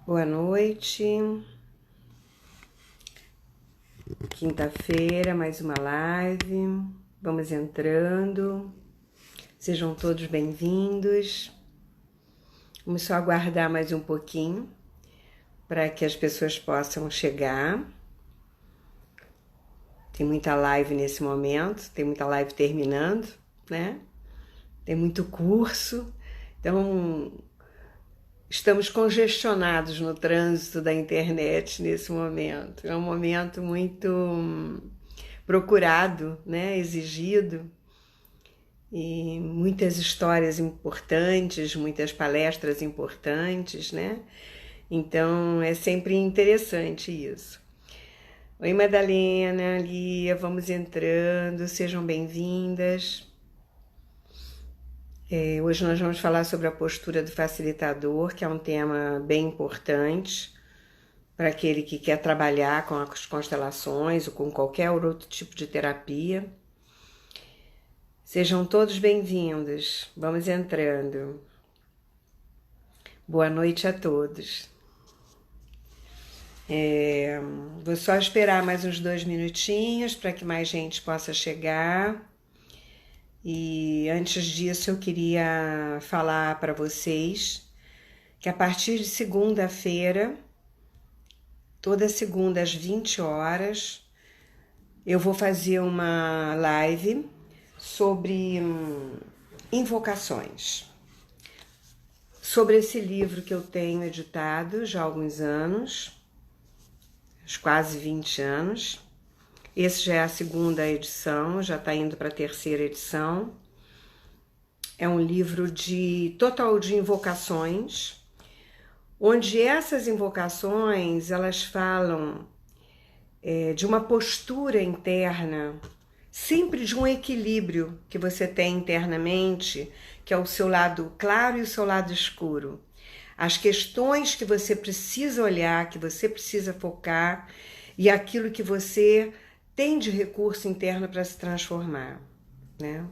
Boa noite, quinta-feira, mais uma live, vamos entrando, sejam todos bem-vindos, vamos só aguardar mais um pouquinho para que as pessoas possam chegar. Tem muita live nesse momento, tem muita live terminando, né? Tem muito curso, então estamos congestionados no trânsito da internet nesse momento. É um momento muito procurado, né? Exigido, e muitas histórias importantes, muitas palestras importantes, né? Então é sempre interessante isso. Oi, Madalena, Lia, vamos entrando, sejam bem-vindas. Hoje nós vamos falar sobre a postura do facilitador, que é um tema bem importante para aquele que quer trabalhar com as constelações ou com qualquer outro tipo de terapia. Sejam todos bem-vindos, vamos entrando. Boa noite a todos. Vou só esperar mais uns 2 minutinhos para que mais gente possa chegar. E antes disso eu queria falar para vocês que a partir de segunda-feira, toda segunda às 20 horas, eu vou fazer uma live sobre invocações. Sobre esse livro que eu tenho editado já há alguns anos, quase 20 anos. Esse já é a segunda edição, já está indo para a terceira edição. É um livro total de invocações, onde essas invocações, elas falam de uma postura interna, sempre de um equilíbrio que você tem internamente, que é o seu lado claro e o seu lado escuro. As questões que você precisa olhar, que você precisa focar, e aquilo que você tem de recurso interno para se transformar, né?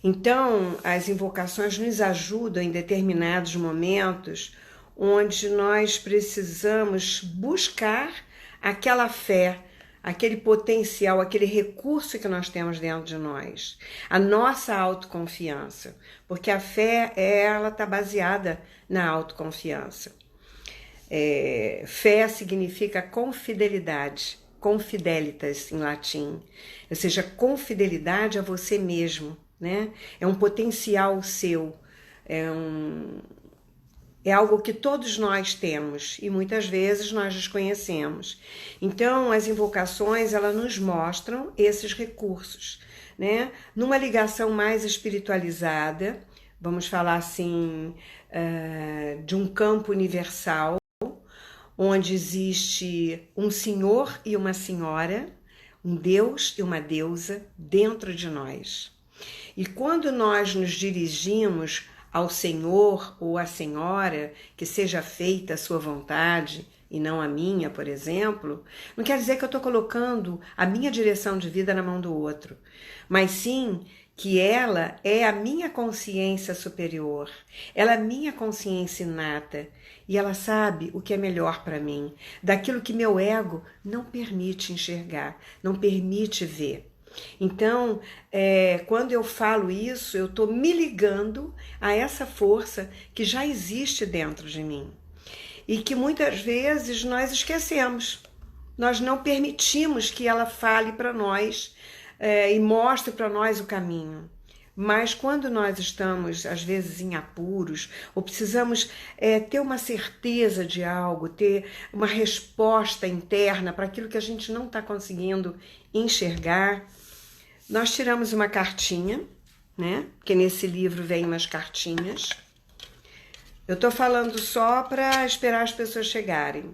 Então, as invocações nos ajudam em determinados momentos onde nós precisamos buscar aquela fé, aquele potencial, aquele recurso que nós temos dentro de nós, a nossa autoconfiança, porque a fé, ela está baseada na autoconfiança. Fé significa confidelidade, confidelitas em latim, ou seja, confidelidade a você mesmo, né? É um potencial seu, é algo que todos nós temos e muitas vezes nós desconhecemos. Então, as invocações, elas nos mostram esses recursos, né? Numa ligação mais espiritualizada, vamos falar assim, de um campo universal, onde existe um senhor e uma senhora, um deus e uma deusa dentro de nós. E quando nós nos dirigimos ao senhor ou à senhora, que seja feita a sua vontade e não a minha, por exemplo, não quer dizer que eu estou colocando a minha direção de vida na mão do outro, mas sim que ela é a minha consciência superior, ela é a minha consciência inata, e ela sabe o que é melhor para mim, daquilo que meu ego não permite enxergar, não permite ver. Então, quando eu falo isso, eu estou me ligando a essa força que já existe dentro de mim e que muitas vezes nós esquecemos. Nós não permitimos que ela fale para nós e mostre para nós o caminho. Mas quando nós estamos, às vezes, em apuros, ou precisamos ter uma certeza de algo, ter uma resposta interna para aquilo que a gente não está conseguindo enxergar, nós tiramos uma cartinha, né? Porque nesse livro vem umas cartinhas. Eu estou falando só para esperar as pessoas chegarem.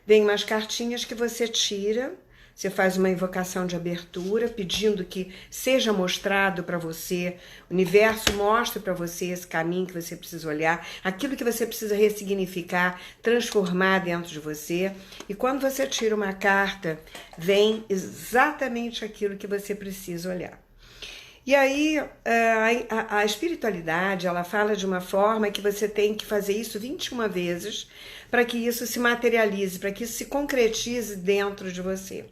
Vem umas cartinhas que você tira, você faz uma invocação de abertura, pedindo que seja mostrado para você, o universo mostre para você esse caminho que você precisa olhar, aquilo que você precisa ressignificar, transformar dentro de você. E quando você tira uma carta, vem exatamente aquilo que você precisa olhar. E aí, a espiritualidade, ela fala de uma forma que você tem que fazer isso 21 vezes para que isso se materialize, para que isso se concretize dentro de você.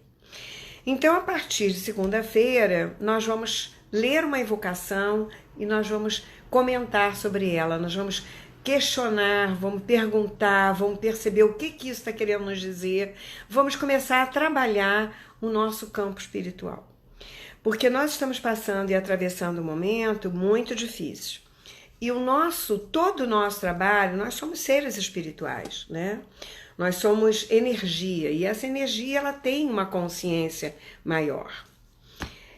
Então, a partir de segunda-feira, nós vamos ler uma invocação e nós vamos comentar sobre ela, nós vamos questionar, vamos perguntar, vamos perceber o que isso está querendo nos dizer, vamos começar a trabalhar o nosso campo espiritual. Porque nós estamos passando e atravessando um momento muito difícil. E todo o nosso trabalho, nós somos seres espirituais, né? Nós somos energia, e essa energia ela tem uma consciência maior.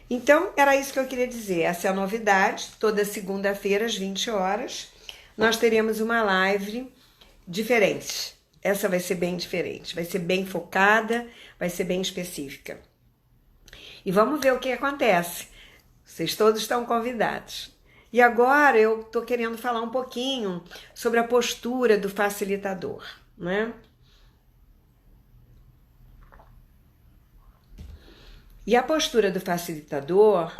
Então, era isso que eu queria dizer. Essa é a novidade. Toda segunda-feira, às 20 horas, nós teremos uma live diferente. Essa vai ser bem diferente, vai ser bem focada, vai ser bem específica. E vamos ver o que acontece. Vocês todos estão convidados. E agora eu estou querendo falar um pouquinho sobre a postura do facilitador, né? E a postura do facilitador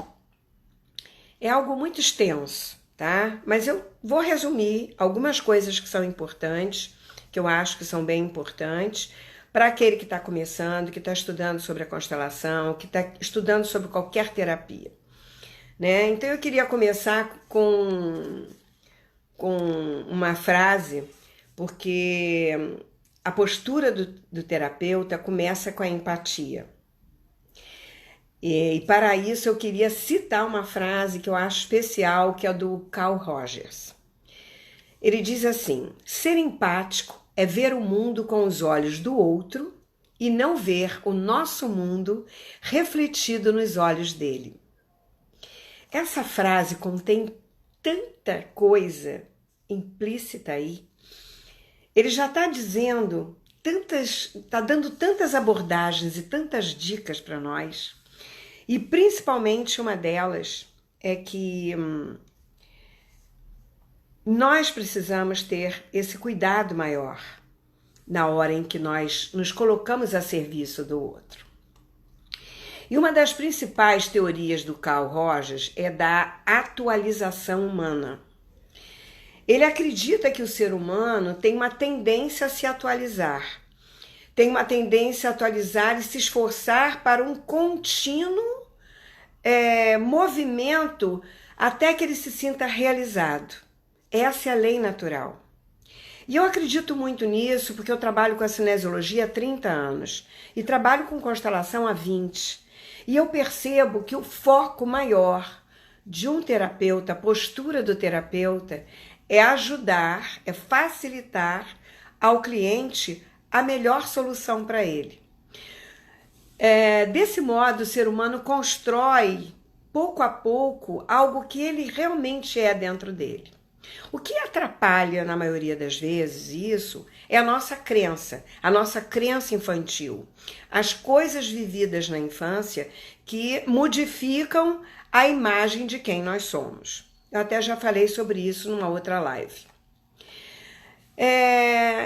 é algo muito extenso, tá? Mas eu vou resumir algumas coisas que são importantes, que eu acho que são bem importantes, para aquele que está começando, que está estudando sobre a constelação, que está estudando sobre qualquer terapia, né? Então eu queria começar com uma frase, porque a postura do terapeuta começa com a empatia. E para isso eu queria citar uma frase que eu acho especial, que é do Carl Rogers. Ele diz assim: ser empático é ver o mundo com os olhos do outro e não ver o nosso mundo refletido nos olhos dele. Essa frase contém tanta coisa implícita aí. Ele já está dizendo está dando tantas abordagens e tantas dicas para nós. E principalmente uma delas é que nós precisamos ter esse cuidado maior na hora em que nós nos colocamos a serviço do outro. E uma das principais teorias do Carl Rogers é da atualização humana. Ele acredita que o ser humano tem uma tendência a se atualizar, tem uma tendência a atualizar e se esforçar para um contínuo movimento até que ele se sinta realizado. Essa é a lei natural. E eu acredito muito nisso porque eu trabalho com a cinesiologia há 30 anos e trabalho com constelação há 20. E eu percebo que o foco maior de um terapeuta, a postura do terapeuta, é ajudar, é facilitar ao cliente a melhor solução para ele. Desse modo, o ser humano constrói, pouco a pouco, algo que ele realmente é dentro dele. O que atrapalha, na maioria das vezes, isso é a nossa crença infantil. As coisas vividas na infância que modificam a imagem de quem nós somos. Eu até já falei sobre isso numa outra live.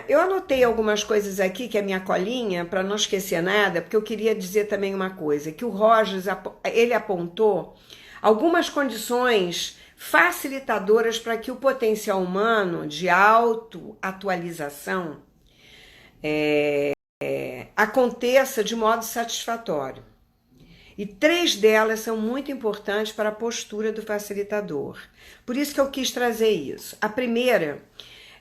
Eu anotei algumas coisas aqui, que é minha colinha, para não esquecer nada, porque eu queria dizer também uma coisa, que o Rogers, ele apontou algumas condições facilitadoras para que o potencial humano de autoatualização aconteça de modo satisfatório. E 3 delas são muito importantes para a postura do facilitador. Por isso que eu quis trazer isso. A primeira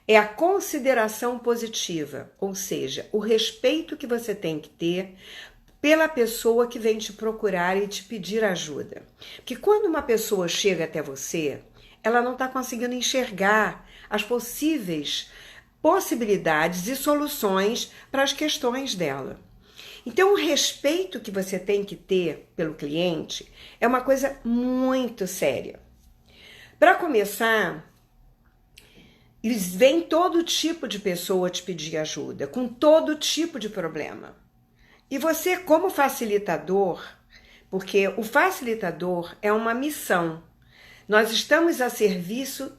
é a consideração positiva, ou seja, o respeito que você tem que ter pela pessoa que vem te procurar e te pedir ajuda. Porque quando uma pessoa chega até você, ela não está conseguindo enxergar as possibilidades e soluções para as questões dela. Então, o respeito que você tem que ter pelo cliente é uma coisa muito séria. Para começar, vem todo tipo de pessoa te pedir ajuda, com todo tipo de problema. E você, como facilitador, porque o facilitador é uma missão, nós estamos a serviço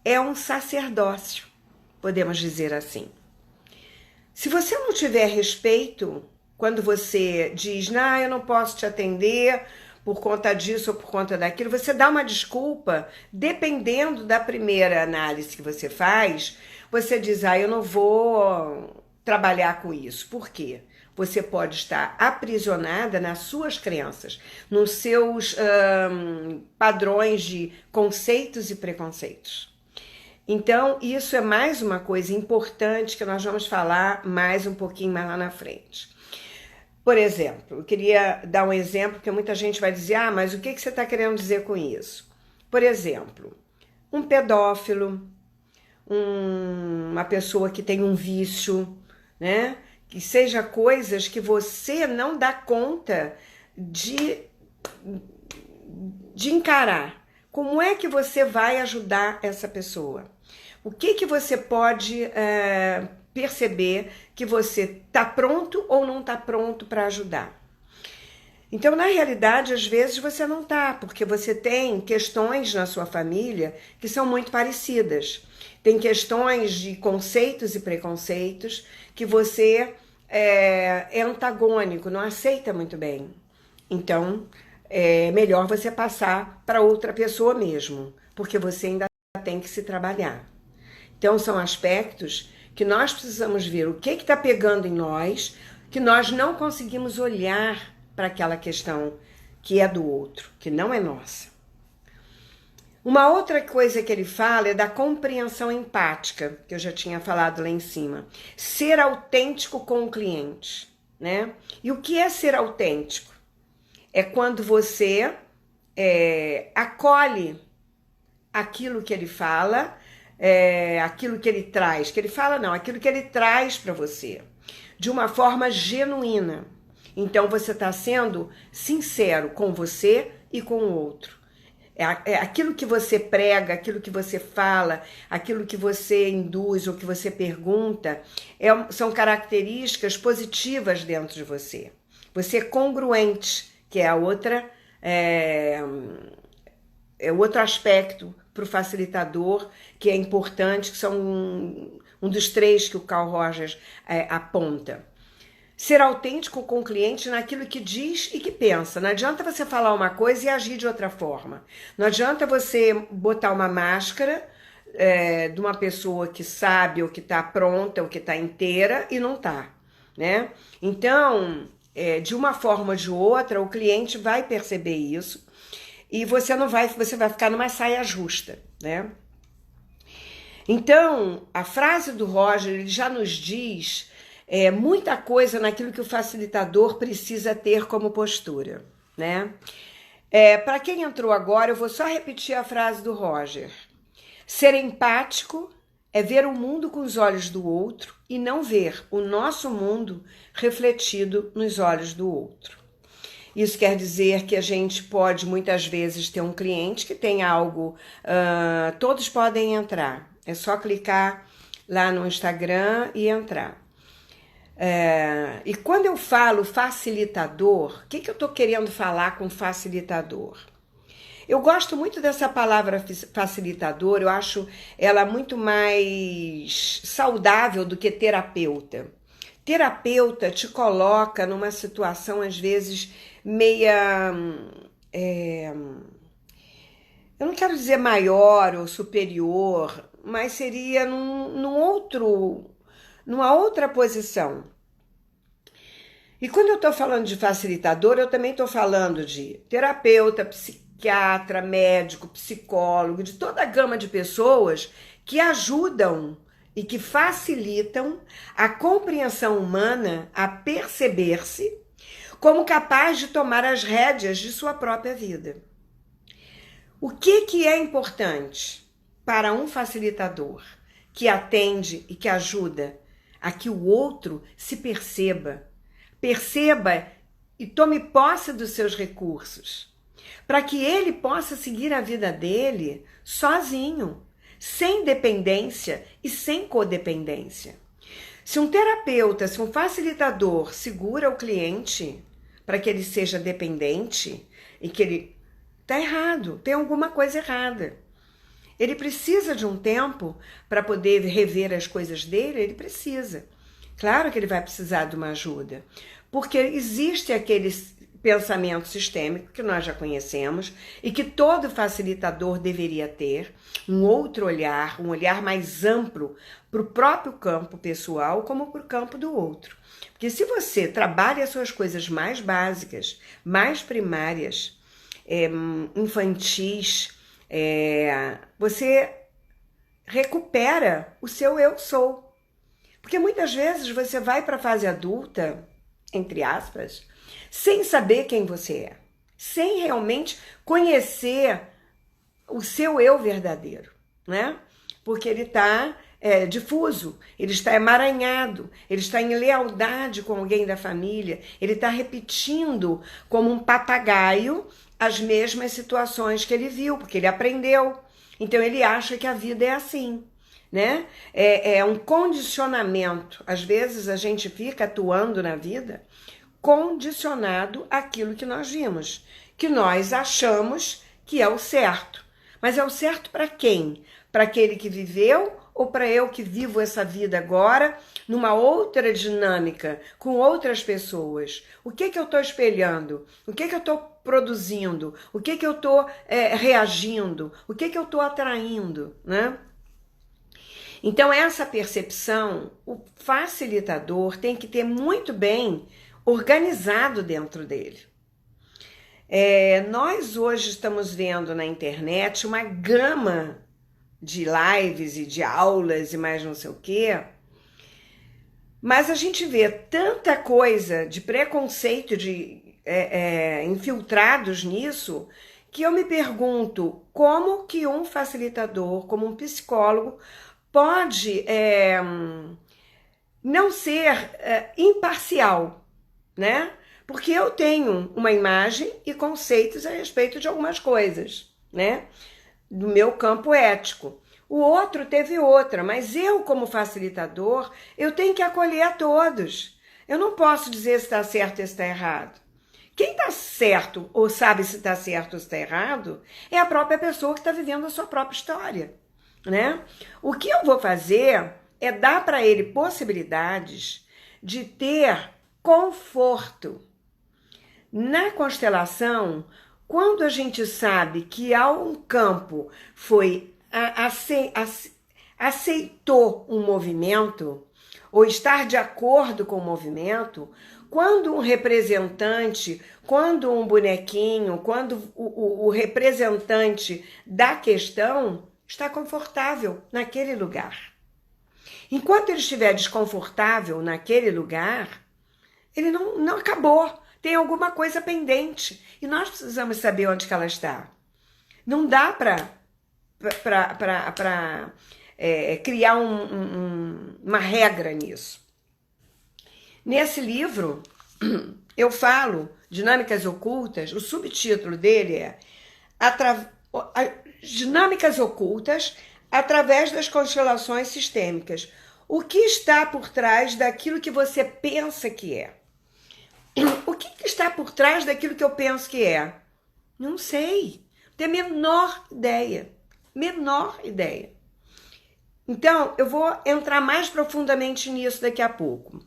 é um sacerdócio, podemos dizer assim. Se você não tiver respeito, quando você diz, eu não posso te atender por conta disso ou por conta daquilo, você dá uma desculpa, dependendo da primeira análise que você faz, você diz, eu não vou trabalhar com isso. Por quê? Você pode estar aprisionada nas suas crenças, nos seus padrões de conceitos e preconceitos. Então, isso é mais uma coisa importante que nós vamos falar mais um pouquinho mais lá na frente. Por exemplo, eu queria dar um exemplo, porque muita gente vai dizer, mas o que você está querendo dizer com isso? Por exemplo, um pedófilo, uma pessoa que tem um vício, né? Que seja coisas que você não dá conta de encarar. Como é que você vai ajudar essa pessoa? O que você pode perceber que você está pronto ou não está pronto para ajudar? Então, na realidade, às vezes você não está, porque você tem questões na sua família que são muito parecidas. Tem questões de conceitos e preconceitos que você é antagônico, não aceita muito bem. Então, é melhor você passar para outra pessoa mesmo, porque você ainda tem que se trabalhar. Então, são aspectos que nós precisamos ver o que está pegando em nós, que nós não conseguimos olhar para aquela questão que é do outro, que não é nossa. Uma outra coisa que ele fala é da compreensão empática, que eu já tinha falado lá em cima. Ser autêntico com o cliente, né? E o que é ser autêntico? É quando você acolhe aquilo que ele fala, aquilo que ele traz. Que ele fala não, aquilo que ele traz para você, de uma forma genuína. Então você está sendo sincero com você e com o outro. Aquilo que você prega, aquilo que você fala, aquilo que você induz ou que você pergunta, são características positivas dentro de você. Você é congruente, que é outro aspecto para o facilitador, que é importante, que são um dos 3 que o Carl Rogers aponta. Ser autêntico com o cliente naquilo que diz e que pensa. Não adianta você falar uma coisa e agir de outra forma. Não adianta você botar uma máscara de uma pessoa que sabe ou que está pronta ou que está inteira e não está, né? Então, de uma forma ou de outra, o cliente vai perceber isso e você vai ficar numa saia justa, né? Então, a frase do Roger, ele já nos diz muita coisa naquilo que o facilitador precisa ter como postura, né? Para quem entrou agora, eu vou só repetir a frase do Roger. Ser empático é ver o mundo com os olhos do outro e não ver o nosso mundo refletido nos olhos do outro. Isso quer dizer que a gente pode muitas vezes ter um cliente que tem algo, todos podem entrar, é só clicar lá no Instagram e entrar. E quando eu falo facilitador, o que eu estou querendo falar com facilitador? Eu gosto muito dessa palavra facilitador, eu acho ela muito mais saudável do que terapeuta. Terapeuta te coloca numa situação, às vezes, meia... eu não quero dizer maior ou superior, mas seria numa outra posição. E quando eu estou falando de facilitador, eu também estou falando de terapeuta, psiquiatra, médico, psicólogo, de toda a gama de pessoas que ajudam e que facilitam a compreensão humana a perceber-se como capaz de tomar as rédeas de sua própria vida. O que é importante para um facilitador que atende e que ajuda a que o outro se perceba e tome posse dos seus recursos, para que ele possa seguir a vida dele sozinho, sem dependência e sem codependência. Se um terapeuta, se um facilitador segura o cliente para que ele seja dependente e que ele está errado, tem alguma coisa errada. Ele precisa de um tempo para poder rever as coisas dele, ele precisa. Claro que ele vai precisar de uma ajuda, porque existe aquele pensamento sistêmico que nós já conhecemos e que todo facilitador deveria ter, um outro olhar, um olhar mais amplo para o próprio campo pessoal como para o campo do outro. Porque se você trabalha as suas coisas mais básicas, mais primárias, infantis, você recupera o seu eu sou. Porque muitas vezes você vai para a fase adulta, entre aspas, sem saber quem você é, sem realmente conhecer o seu eu verdadeiro, né? Porque ele está difuso, ele está emaranhado, ele está em lealdade com alguém da família, ele está repetindo como um papagaio as mesmas situações que ele viu, porque ele aprendeu. Então ele acha que a vida é assim, né? É um condicionamento. Às vezes a gente fica atuando na vida condicionado àquilo que nós vimos, que nós achamos que é o certo. Mas é o certo para quem? Para aquele que viveu ou para eu que vivo essa vida agora, numa outra dinâmica, com outras pessoas? O que eu estou espelhando? O que eu estou produzindo? O que eu estou reagindo? O que eu estou atraindo, né? Então, essa percepção, o facilitador tem que ter muito bem organizado dentro dele. Nós hoje estamos vendo na internet uma gama de lives e de aulas e mais não sei o quê, mas a gente vê tanta coisa de preconceito, de infiltrados nisso, que eu me pergunto como que um facilitador, como um psicólogo, pode não ser imparcial, né? Porque eu tenho uma imagem e conceitos a respeito de algumas coisas, né? Do meu campo ético. O outro teve outra, mas eu, como facilitador, eu tenho que acolher a todos. Eu não posso dizer se está certo ou se está errado. Quem está certo ou sabe se está certo ou se está errado é a própria pessoa que está vivendo a sua própria história, né? O que eu vou fazer é dar para ele possibilidades de ter conforto. Na constelação, quando a gente sabe que há um campo aceitou um movimento, ou estar de acordo com o movimento, quando um representante, quando um bonequinho, quando o representante da questão está confortável naquele lugar. Enquanto ele estiver desconfortável naquele lugar, ele não acabou. Tem alguma coisa pendente e nós precisamos saber onde que ela está. Não dá para criar uma regra nisso. Nesse livro, eu falo Dinâmicas Ocultas, o subtítulo dele é Dinâmicas Ocultas através das constelações sistêmicas. O que está por trás daquilo que você pensa que é? O que está por trás daquilo que eu penso que é? Não sei. Não tenho a menor ideia. Menor ideia. Então, eu vou entrar mais profundamente nisso daqui a pouco.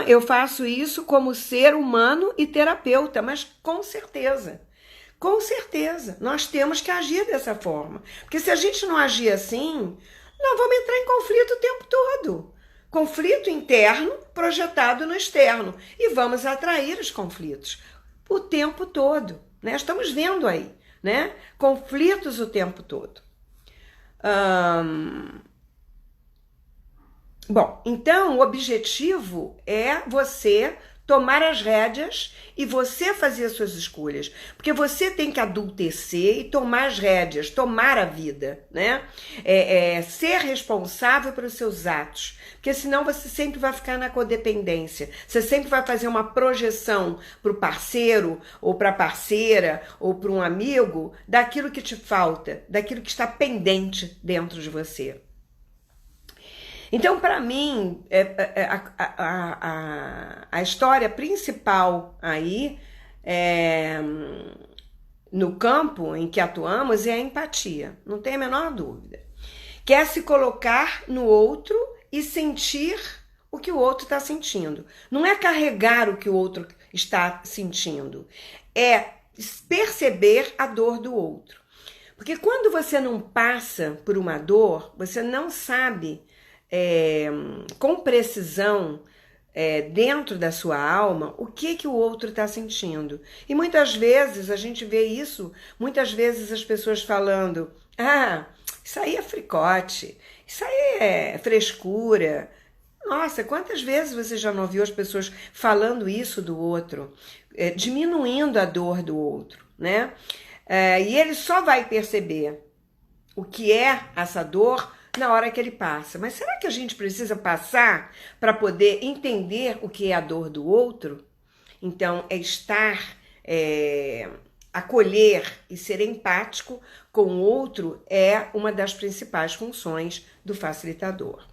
Eu faço isso como ser humano e terapeuta, mas com certeza. Com certeza. Nós temos que agir dessa forma. Porque se a gente não agir assim, nós vamos entrar em conflito o tempo todo. Conflito interno projetado no externo. E vamos atrair os conflitos o tempo todo, né? Estamos vendo aí, né? Conflitos o tempo todo. Bom, então o objetivo é você tomar as rédeas e você fazer as suas escolhas. Porque você tem que adultecer e tomar as rédeas, tomar a vida, né? Ser responsável pelos seus atos. Porque senão você sempre vai ficar na codependência. Você sempre vai fazer uma projeção para o parceiro, ou para a parceira, ou para um amigo, daquilo que te falta, daquilo que está pendente dentro de você. Então, para mim, a história principal aí, no campo em que atuamos, é a empatia, não tem a menor dúvida. Que é se colocar no outro e sentir o que o outro está sentindo. Não é carregar o que o outro está sentindo, é perceber a dor do outro. Porque quando você não passa por uma dor, você não sabe com precisão dentro da sua alma o que o outro está sentindo. E muitas vezes a gente vê isso, muitas vezes as pessoas falando: ah, isso aí é fricote, isso aí é frescura. Nossa, quantas vezes você já não ouviu as pessoas falando isso do outro, diminuindo a dor do outro, né? E ele só vai perceber o que é essa dor na hora que ele passa. Mas será que a gente precisa passar para poder entender o que é a dor do outro? Então, acolher e ser empático com o outro é uma das principais funções do facilitador.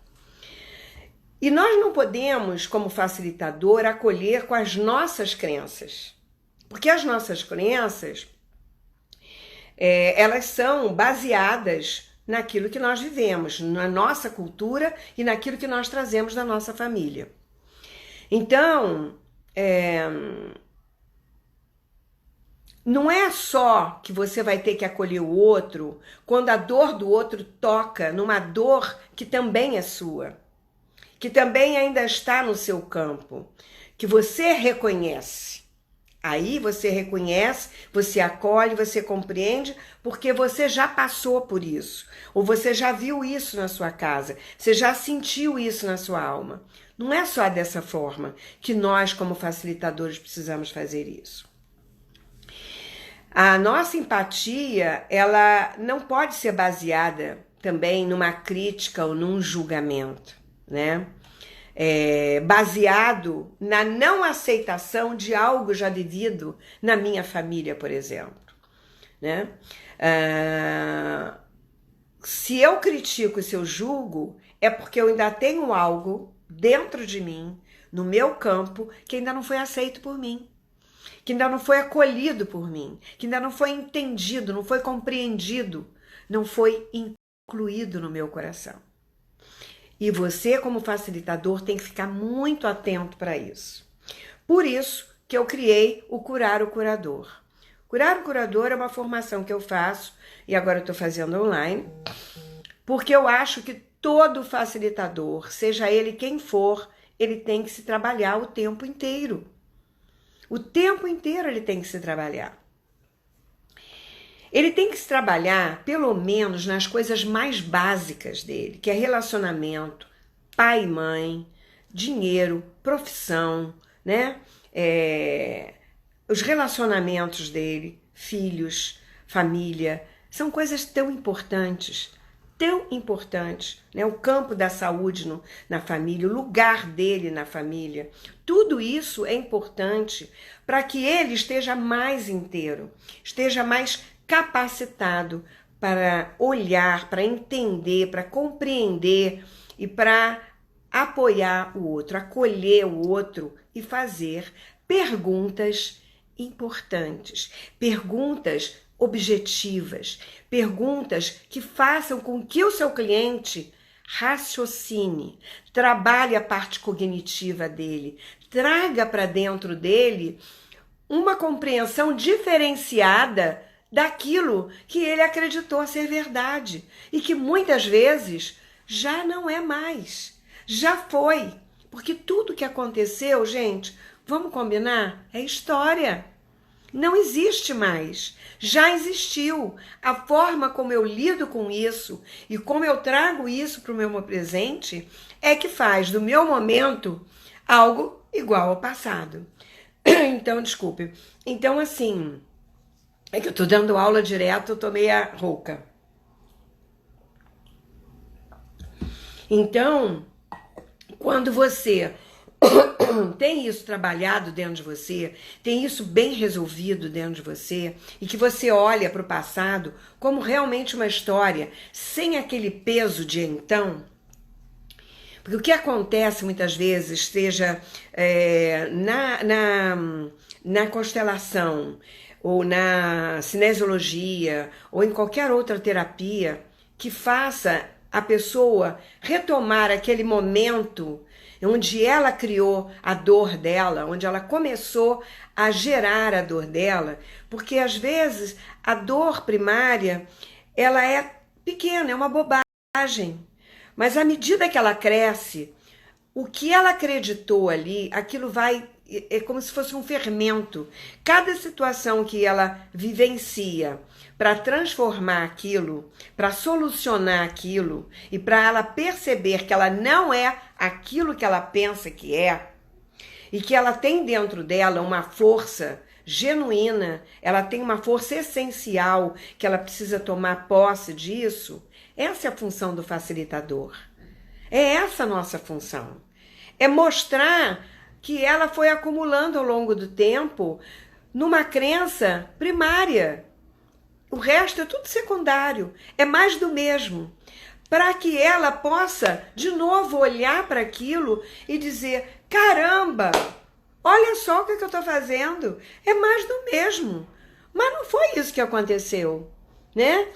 E nós não podemos, como facilitador, acolher com as nossas crenças. Porque as nossas crenças, elas são baseadas naquilo que nós vivemos, na nossa cultura e naquilo que nós trazemos da nossa família. Então, não é só que você vai ter que acolher o outro quando a dor do outro toca numa dor que também é sua, que também ainda está no seu campo, que você reconhece. Aí você reconhece, você acolhe, você compreende, porque você já passou por isso, ou você já viu isso na sua casa, você já sentiu isso na sua alma. Não é só dessa forma que nós, como facilitadores, precisamos fazer isso. A nossa empatia, ela não pode ser baseada também numa crítica ou num julgamento, né? Baseado na não aceitação de algo já vivido na minha família, por exemplo, né? Se eu critico e se eu julgo, é porque eu ainda tenho algo dentro de mim, no meu campo, que ainda não foi aceito por mim, que ainda não foi acolhido por mim, que ainda não foi entendido, não foi compreendido, não foi incluído no meu coração. E você, como facilitador, tem que ficar muito atento para isso. Por isso que eu criei o Curar o Curador. Curar o Curador é uma formação que eu faço, e agora eu estou fazendo online, porque eu acho que todo facilitador, seja ele quem for, ele tem que se trabalhar o tempo inteiro. O tempo inteiro ele tem que se trabalhar. Ele tem que se trabalhar, pelo menos, nas coisas mais básicas dele, que é relacionamento, pai e mãe, dinheiro, profissão, né? Os relacionamentos dele, filhos, família, são coisas tão importantes, né? O campo da saúde na família, o lugar dele na família. Tudo isso é importante para que ele esteja mais inteiro, esteja mais capacitado para olhar, para entender, para compreender e para apoiar o outro, acolher o outro e fazer perguntas importantes, perguntas objetivas, perguntas que façam com que o seu cliente raciocine, trabalhe a parte cognitiva dele, traga para dentro dele uma compreensão diferenciada daquilo que ele acreditou ser verdade e que muitas vezes já não é mais, já foi, porque tudo que aconteceu, gente, vamos combinar, é história, não existe mais, já existiu. A forma como eu lido com isso e como eu trago isso para o meu presente é que faz do meu momento algo igual ao passado. Então, desculpe, então assim, é que eu tô dando aula direto, eu tô meia rouca. Então, quando você tem isso trabalhado dentro de você, tem isso bem resolvido dentro de você, e que você olha para o passado como realmente uma história, sem aquele peso de então, porque o que acontece muitas vezes, seja na constelação, ou na cinesiologia, ou em qualquer outra terapia que faça a pessoa retomar aquele momento onde ela criou a dor dela, onde ela começou a gerar a dor dela, porque às vezes a dor primária, ela é pequena, é uma bobagem, mas à medida que ela cresce, o que ela acreditou ali, aquilo vai, é como se fosse um fermento. Cada situação que ela vivencia para transformar aquilo, para solucionar aquilo e para ela perceber que ela não é aquilo que ela pensa que é e que ela tem dentro dela uma força genuína, ela tem uma força essencial que ela precisa tomar posse disso. Essa é a função do facilitador. É essa a nossa função. É mostrar que ela foi acumulando ao longo do tempo numa crença primária. O resto é tudo secundário, é mais do mesmo. Para que ela possa, de novo, olhar para aquilo e dizer, caramba, olha só o que eu estou fazendo, é mais do mesmo. Mas não foi isso que aconteceu, né?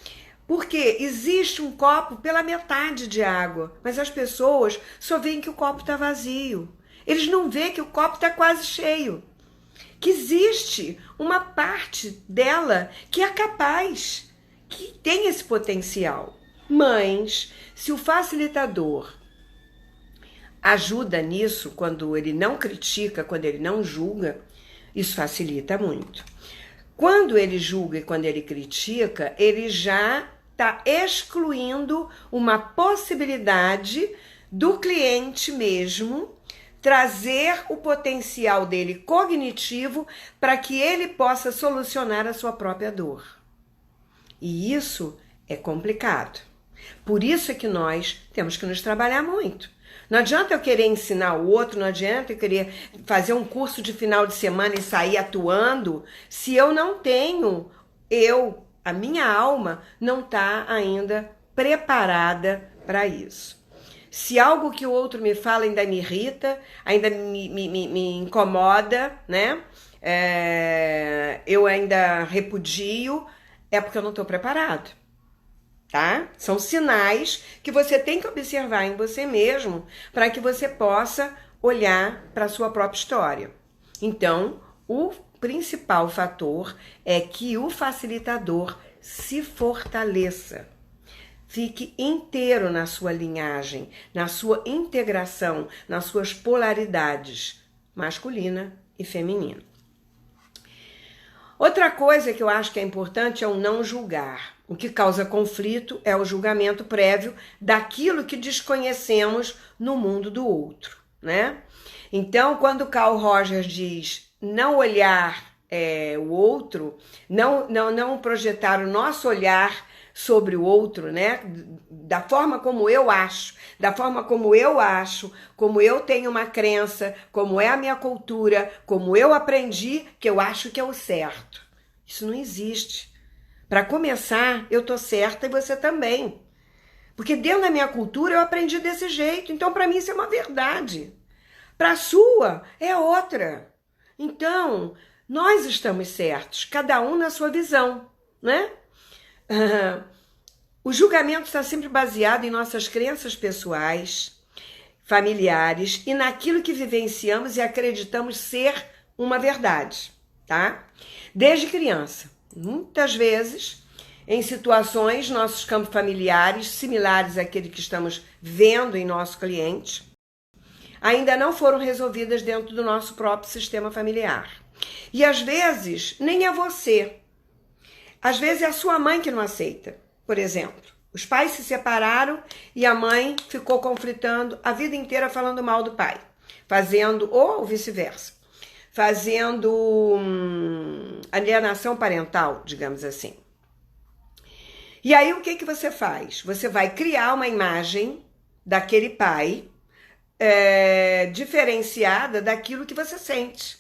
Porque existe um copo pela metade de água, mas as pessoas só veem que o copo está vazio. Eles não veem que o copo está quase cheio. Que existe uma parte dela que é capaz, que tem esse potencial. Mas, se o facilitador ajuda nisso, quando ele não critica, quando ele não julga, isso facilita muito. Quando ele julga e quando ele critica, ele já está excluindo uma possibilidade do cliente mesmo trazer o potencial dele cognitivo para que ele possa solucionar a sua própria dor. E isso é complicado. Por isso é que nós temos que nos trabalhar muito. Não adianta eu querer ensinar o outro, não adianta eu querer fazer um curso de final de semana e sair atuando, se eu não tenho, a minha alma não está ainda preparada para isso. Se algo que o outro me fala ainda me irrita, ainda me incomoda, né? Eu ainda repudio, é porque eu não estou preparado, tá? São sinais que você tem que observar em você mesmo para que você possa olhar para a sua própria história. Então, o principal fator é que o facilitador se fortaleça. Fique inteiro na sua linhagem, na sua integração, nas suas polaridades, masculina e feminina. Outra coisa que eu acho que é importante é o não julgar. O que causa conflito é o julgamento prévio daquilo que desconhecemos no mundo do outro, né? Então, quando Carl Rogers diz não olhar o outro, não projetar o nosso olhar sobre o outro, né? Da forma como eu acho, como eu tenho uma crença, como é a minha cultura, como eu aprendi que eu acho que é o certo. Isso não existe. Para começar, eu tô certa e você também. Porque dentro da minha cultura eu aprendi desse jeito, então para mim isso é uma verdade. Para a sua é outra. Então, nós estamos certos, cada um na sua visão, né? O julgamento está sempre baseado em nossas crenças pessoais, familiares e naquilo que vivenciamos e acreditamos ser uma verdade, tá? Desde criança, muitas vezes, em situações, nossos campos familiares, similares àquele que estamos vendo em nosso cliente, ainda não foram resolvidas dentro do nosso próprio sistema familiar. E às vezes, nem é você. Às vezes é a sua mãe que não aceita. Por exemplo, os pais se separaram e a mãe ficou conflitando a vida inteira falando mal do pai. Ou vice-versa. Fazendo alienação parental, digamos assim. E aí o que você faz? Você vai criar uma imagem daquele pai diferenciada daquilo que você sente.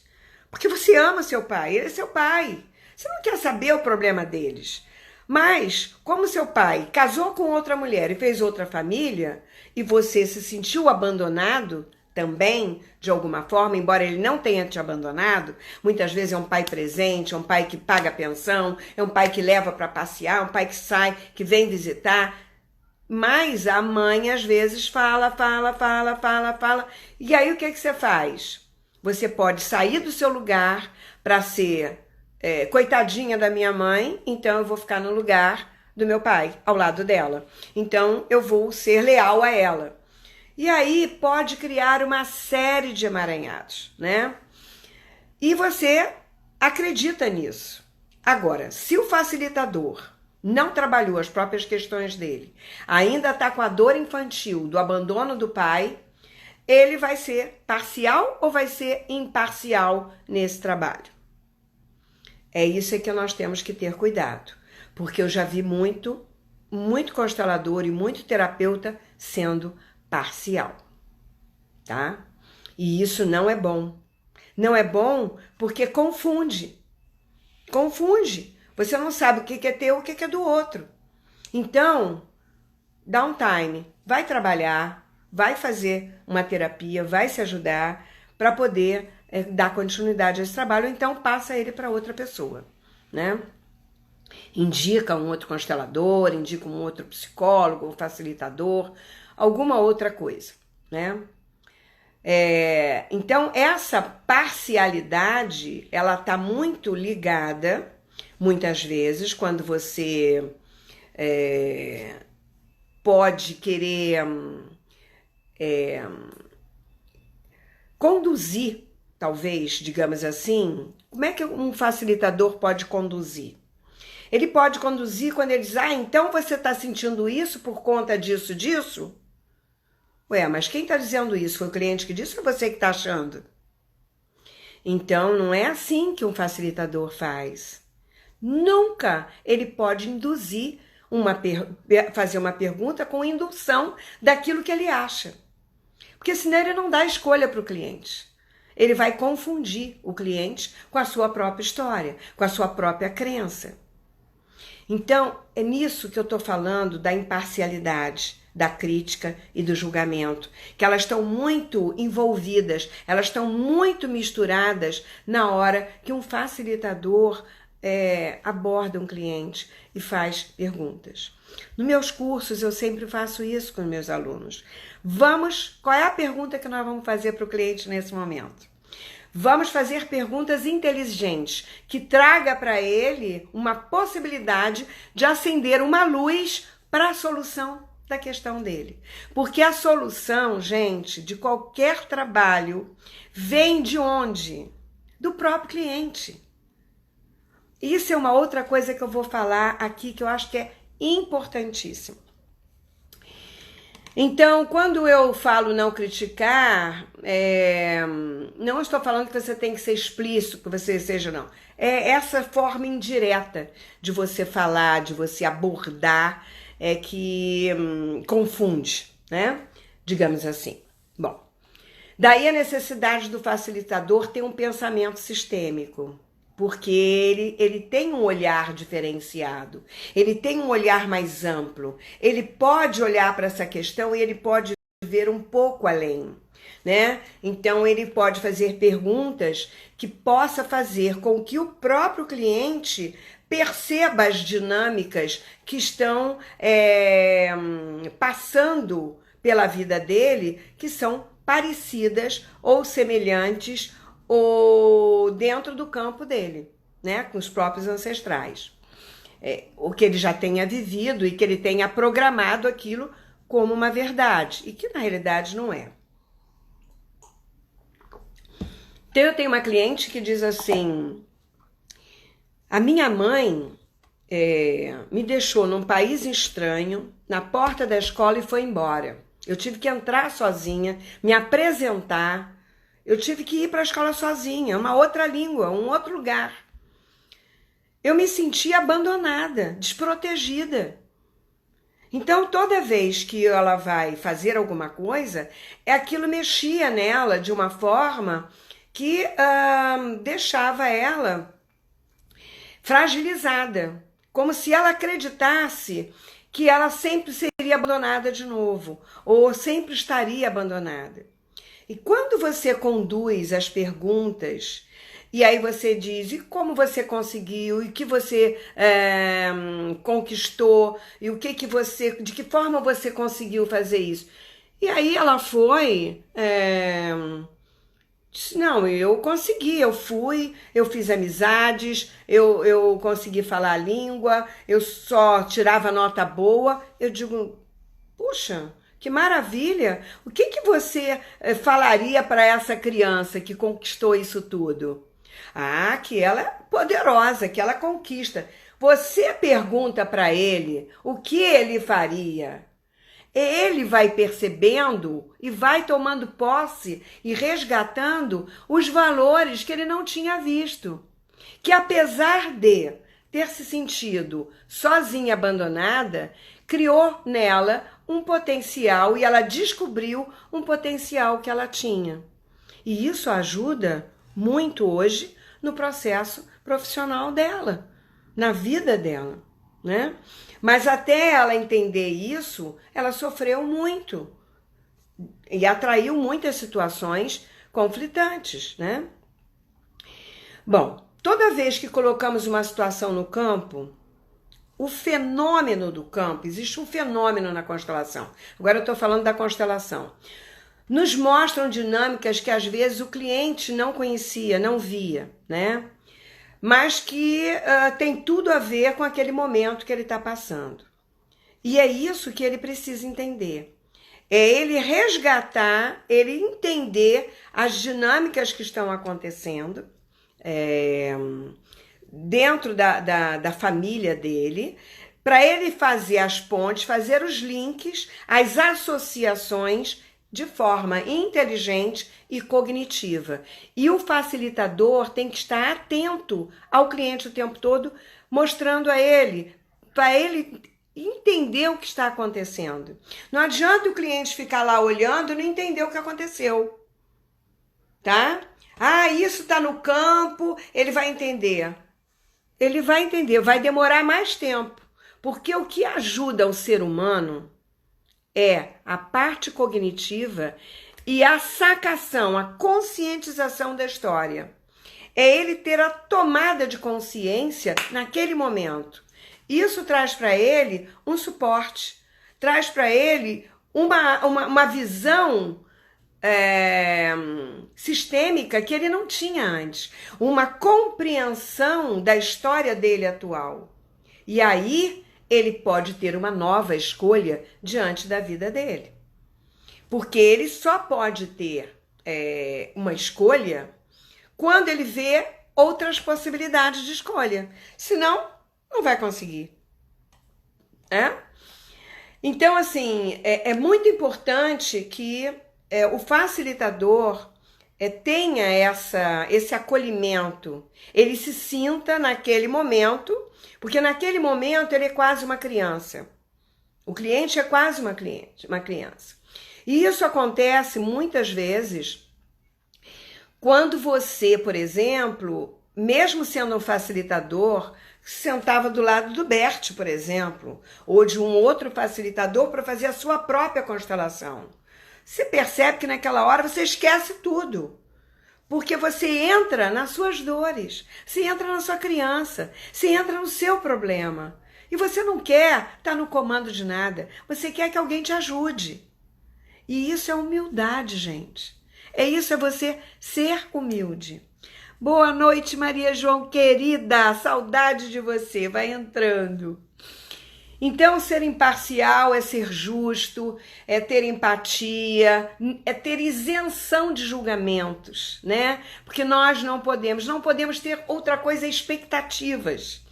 Porque você ama seu pai, ele é seu pai. Você não quer saber o problema deles. Mas, como seu pai casou com outra mulher e fez outra família, e você se sentiu abandonado também, de alguma forma, embora ele não tenha te abandonado, muitas vezes é um pai presente, é um pai que paga pensão, é um pai que leva para passear, um pai que sai, que vem visitar. Mas a mãe, às vezes, fala. E aí, o que você faz? Você pode sair do seu lugar para ser coitadinha da minha mãe, então eu vou ficar no lugar do meu pai, ao lado dela. Então, eu vou ser leal a ela. E aí, pode criar uma série de emaranhados, né? E você acredita nisso. Agora, se o facilitador não trabalhou as próprias questões dele, ainda está com a dor infantil do abandono do pai, ele vai ser parcial ou vai ser imparcial nesse trabalho? É isso que nós temos que ter cuidado, porque eu já vi muito constelador e muito terapeuta sendo parcial, tá? E isso não é bom. Não é bom porque confunde. Confunde. Você não sabe o que é teu e o que é do outro. Então, dá um time, vai trabalhar, vai fazer uma terapia, vai se ajudar para poder dar continuidade a esse trabalho, ou então passa ele para outra pessoa, né? Indica um outro constelador, indica um outro psicólogo, um facilitador, alguma outra coisa, né? Então, essa parcialidade, ela está muito ligada, muitas vezes, quando você pode querer conduzir, talvez, digamos assim. Como é que um facilitador pode conduzir? Ele pode conduzir quando ele diz, então você está sentindo isso por conta disso? Ué, mas quem está dizendo isso? Foi o cliente que disse ou você que está achando? Então, não é assim que um facilitador faz. Nunca ele pode induzir, fazer uma pergunta com indução daquilo que ele acha. Porque senão ele não dá escolha para o cliente. Ele vai confundir o cliente com a sua própria história, com a sua própria crença. Então, é nisso que eu estou falando da imparcialidade, da crítica e do julgamento, que elas estão muito envolvidas, elas estão muito misturadas na hora que um facilitador aborda um cliente e faz perguntas. Nos meus cursos eu sempre faço isso com os meus alunos. Qual é a pergunta que nós vamos fazer para o cliente nesse momento? Vamos fazer perguntas inteligentes, que traga para ele uma possibilidade de acender uma luz para a solução da questão dele. Porque a solução, gente, de qualquer trabalho, vem de onde? Do próprio cliente. Isso é uma outra coisa que eu vou falar aqui, que eu acho que é importantíssimo. Então, quando eu falo não criticar, não estou falando que você tem que ser explícito, que você seja, não. É essa forma indireta de você falar, de você abordar, que confunde, né? Digamos assim. Bom, daí a necessidade do facilitador ter um pensamento sistêmico. Porque ele tem um olhar diferenciado, ele tem um olhar mais amplo, ele pode olhar para essa questão e ele pode ver um pouco além, né? Então, ele pode fazer perguntas que possa fazer com que o próprio cliente perceba as dinâmicas que estão passando pela vida dele, que são parecidas ou semelhantes ou dentro do campo dele, né, com os próprios ancestrais. O que ele já tenha vivido e que ele tenha programado aquilo como uma verdade, e que na realidade não é. Então eu tenho uma cliente que diz assim, a minha mãe me deixou num país estranho, na porta da escola e foi embora. Eu tive que entrar sozinha, me apresentar. Eu tive que ir para a escola sozinha, uma outra língua, um outro lugar. Eu me senti abandonada, desprotegida. Então, toda vez que ela vai fazer alguma coisa, aquilo mexia nela de uma forma que deixava ela fragilizada, como se ela acreditasse que ela sempre seria abandonada de novo, ou sempre estaria abandonada. E quando você conduz as perguntas E aí você diz, e como você conseguiu, e o que você conquistou, e o que você, de que forma você conseguiu fazer isso? E aí ela foi, disse, não, eu consegui, eu fui, eu fiz amizades, eu consegui falar a língua, eu só tirava nota boa. Eu digo, puxa, que maravilha! O que que você falaria para essa criança que conquistou isso tudo? Ah, que ela é poderosa, que ela conquista. Você pergunta para ele o que ele faria. Ele vai percebendo e vai tomando posse e resgatando os valores que ele não tinha visto. Que apesar de ter se sentido sozinha, abandonada, criou nela um potencial e ela descobriu um potencial que ela tinha. E isso ajuda muito hoje no processo profissional dela, na vida dela, né? Mas até ela entender isso, ela sofreu muito e atraiu muitas situações conflitantes, né? Bom, toda vez que colocamos uma situação no campo, o fenômeno do campo, existe um fenômeno na constelação. Agora eu estou falando da constelação. Nos mostram dinâmicas que às vezes o cliente não conhecia, não via, né? Mas que tem tudo a ver com aquele momento que ele está passando. E é isso que ele precisa entender. É ele resgatar, ele entender as dinâmicas que estão acontecendo dentro da família dele, para ele fazer as pontes, fazer os links, as associações de forma inteligente e cognitiva. E o facilitador tem que estar atento ao cliente o tempo todo, mostrando a ele, para ele entender o que está acontecendo. Não adianta o cliente ficar lá olhando e não entender o que aconteceu, tá? Ah, isso está no campo, ele vai entender. Ele vai entender, vai demorar mais tempo, porque o que ajuda o ser humano é a parte cognitiva e a sacação, a conscientização da história. É ele ter a tomada de consciência naquele momento. Isso traz para ele um suporte, traz para ele uma visão sistêmica que ele não tinha antes, uma compreensão da história dele atual. E aí ele pode ter uma nova escolha diante da vida dele. Porque ele só pode ter uma escolha quando ele vê outras possibilidades de escolha. Senão, não vai conseguir. Então, assim, é muito importante que o facilitador tenha esse acolhimento. Ele se sinta naquele momento, porque naquele momento ele é quase uma criança. O cliente é quase uma criança. E isso acontece muitas vezes quando você, por exemplo, mesmo sendo um facilitador, sentava do lado do Bert, por exemplo, ou de um outro facilitador para fazer a sua própria constelação. Você percebe que naquela hora você esquece tudo. Porque você entra nas suas dores, você entra na sua criança, você entra no seu problema. E você não quer estar no comando de nada, você quer que alguém te ajude. E isso é humildade, gente. É você ser humilde. Boa noite, Maria João, querida, saudade de você, vai entrando. Então, ser imparcial é ser justo, é ter empatia, é ter isenção de julgamentos, né? Porque nós não podemos ter outra coisa, expectativas.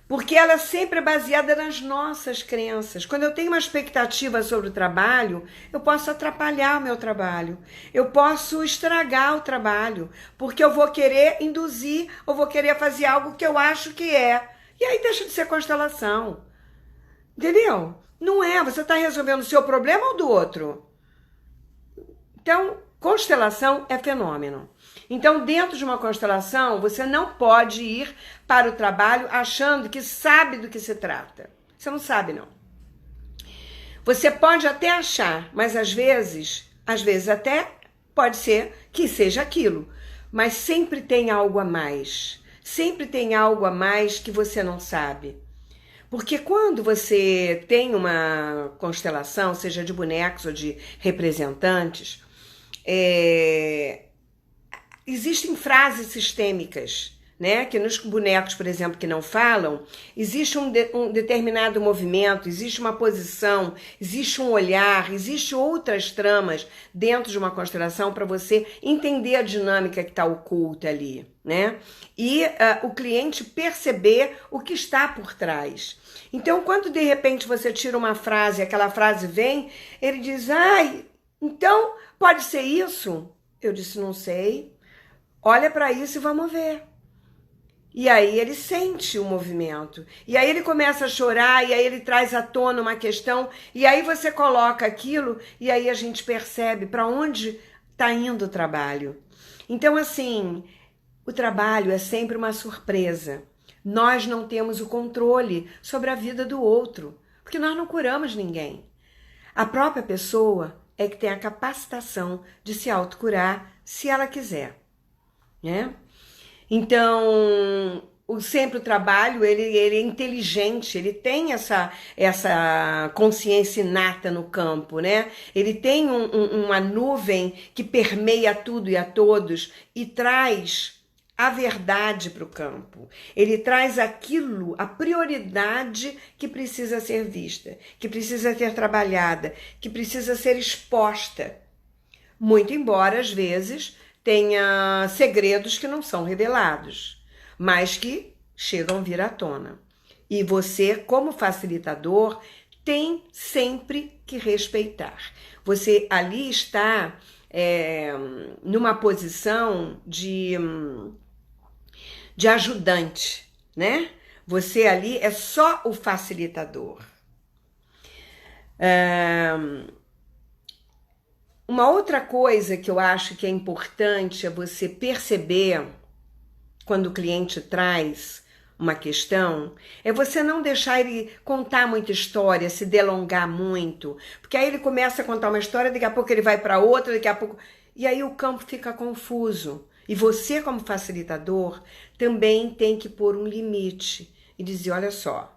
Porque ela sempre é baseada nas nossas crenças. Quando eu tenho uma expectativa sobre o trabalho, eu posso atrapalhar o meu trabalho. Eu posso estragar o trabalho, porque eu vou querer induzir, ou vou querer fazer algo que eu acho que é. E aí deixa de ser constelação. Entendeu? Não é, você está resolvendo o seu problema ou do outro. Então, constelação é fenômeno. Então, dentro de uma constelação, você não pode ir para o trabalho achando que sabe do que se trata. Você não sabe, não. Você pode até achar, mas às vezes até pode ser que seja aquilo. mas sempre tem algo a mais. Sempre tem algo a mais que você não sabe. Porque quando você tem uma constelação, seja de bonecos ou de representantes, existem frases sistêmicas, né? Que nos bonecos, por exemplo, que não falam, existe um determinado movimento, existe uma posição, existe um olhar, existe outras tramas dentro de uma constelação para você entender a dinâmica que está oculta ali, né? E o cliente perceber o que está por trás. Então, quando de repente você tira uma frase, aquela frase vem, ele diz, ai, então pode ser isso? Eu disse, não sei. Olha para isso e vamos ver. E aí ele sente o movimento. E aí ele começa a chorar, e aí ele traz à tona uma questão, e aí você coloca aquilo, e aí a gente percebe para onde está indo o trabalho. Então, assim, o trabalho é sempre uma surpresa. Nós não temos o controle sobre a vida do outro, porque nós não curamos ninguém. A própria pessoa é que tem a capacitação de se autocurar se ela quiser, né? Então, sempre o trabalho, ele é inteligente, ele tem essa consciência inata no campo, né? Ele tem uma nuvem que permeia tudo e a todos e traz a verdade para o campo. Ele traz aquilo, a prioridade que precisa ser vista, que precisa ser trabalhada, que precisa ser exposta. Muito embora, às vezes, tenha segredos que não são revelados, mas que chegam a vir à tona. E você, como facilitador, tem sempre que respeitar. Você ali está numa posição de ajudante, né? Você ali é só o facilitador. Uma outra coisa que eu acho que é importante é você perceber quando o cliente traz uma questão, é você não deixar ele contar muita história, se delongar muito, porque aí ele começa a contar uma história, daqui a pouco ele vai para outra, daqui a pouco... E aí o campo fica confuso. E você, como facilitador, também tem que pôr um limite e dizer, olha só,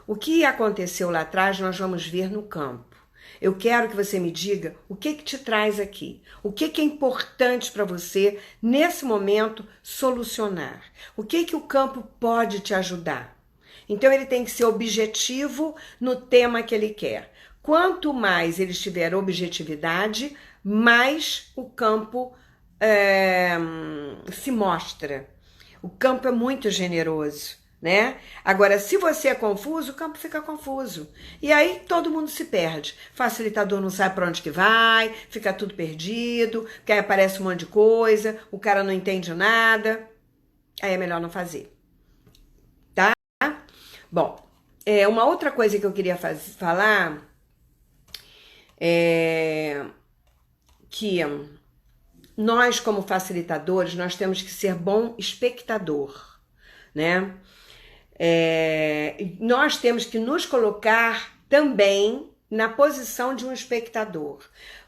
o que aconteceu lá atrás nós vamos ver no campo. Eu quero que você me diga o que te traz aqui, o que é importante para você, nesse momento, solucionar. O que o campo pode te ajudar. Então, ele tem que ser objetivo no tema que ele quer. Quanto mais ele tiver objetividade, mais o campo se mostra. O campo é muito generoso, né? Agora, se você é confuso, o campo fica confuso. E aí todo mundo se perde. Facilitador não sabe para onde que vai, fica tudo perdido, porque aí aparece um monte de coisa, o cara não entende nada. Aí é melhor não fazer. Tá? Bom, uma outra coisa que eu queria falar é que nós, como facilitadores, nós temos que ser bom espectador, né? Nós temos que nos colocar também na posição de um espectador.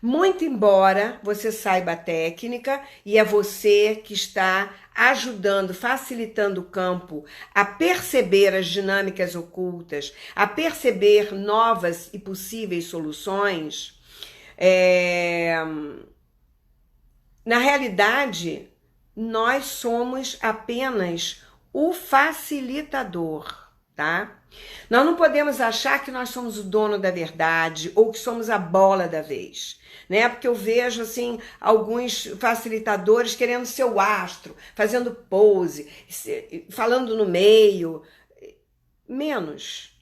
Muito embora você saiba a técnica e é você que está ajudando, facilitando o campo a perceber as dinâmicas ocultas, a perceber novas e possíveis soluções, na realidade, nós somos apenas o facilitador, tá? Nós não podemos achar que nós somos o dono da verdade ou que somos a bola da vez, né? Porque eu vejo, assim, alguns facilitadores querendo ser o astro, fazendo pose, falando no meio. Menos.